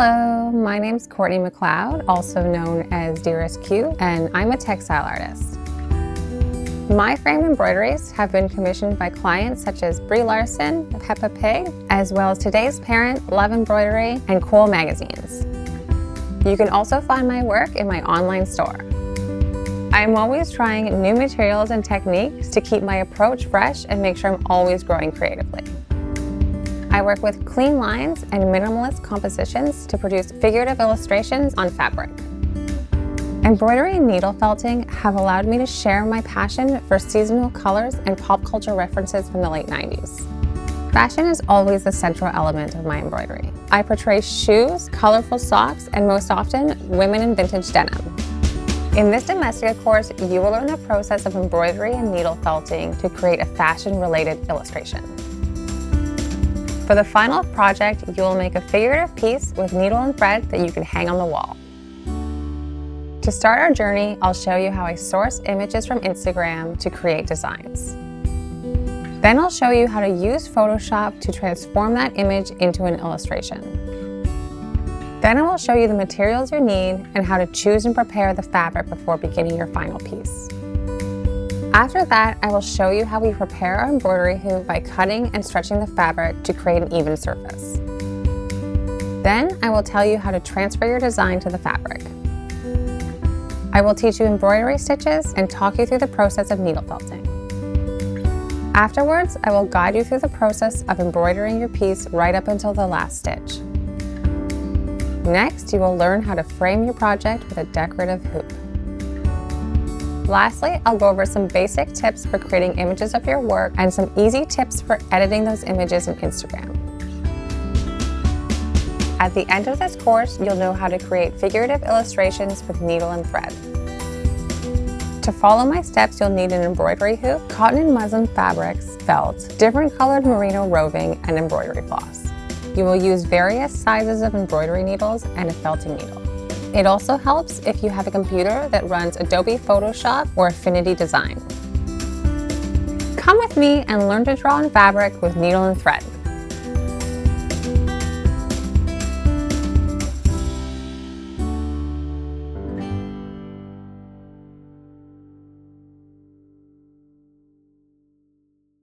Hello, my name's Courtney McLeod, also known as Dearest Q, and I'm a textile artist. My framed embroideries have been commissioned by clients such as Brie Larson, Peppa Pig, as well as Today's Parent, Love Embroidery, and Cool magazines. You can also find my work in my online store. I'm always trying new materials and techniques to keep my approach fresh and make sure I'm always growing creatively. I work with clean lines and minimalist compositions to produce figurative illustrations on fabric. Embroidery and needle felting have allowed me to share my passion for seasonal colors and pop culture references from the late 90s. Fashion is always the central element of my embroidery. I portray shoes, colorful socks, and most often, women in vintage denim. In this Domestika course, you will learn the process of embroidery and needle felting to create a fashion-related illustration. For the final project, you will make a figurative piece with needle and thread that you can hang on the wall. To start our journey, I'll show you how I source images from Instagram to create designs. Then I'll show you how to use Photoshop to transform that image into an illustration. Then I will show you the materials you need and how to choose and prepare the fabric before beginning your final piece. After that, I will show you how we prepare our embroidery hoop by cutting and stretching the fabric to create an even surface. Then I will tell you how to transfer your design to the fabric. I will teach you embroidery stitches and talk you through the process of needle felting. Afterwards, I will guide you through the process of embroidering your piece right up until the last stitch. Next, you will learn how to frame your project with a decorative hoop. Lastly, I'll go over some basic tips for creating images of your work and some easy tips for editing those images in Instagram. At the end of this course, you'll know how to create figurative illustrations with needle and thread. To follow my steps, you'll need an embroidery hoop, cotton and muslin fabrics, felt, different colored merino roving, and embroidery floss. You will use various sizes of embroidery needles and a felting needle. It also helps if you have a computer that runs Adobe Photoshop or Affinity Design. Come with me and learn to draw on fabric with needle and thread.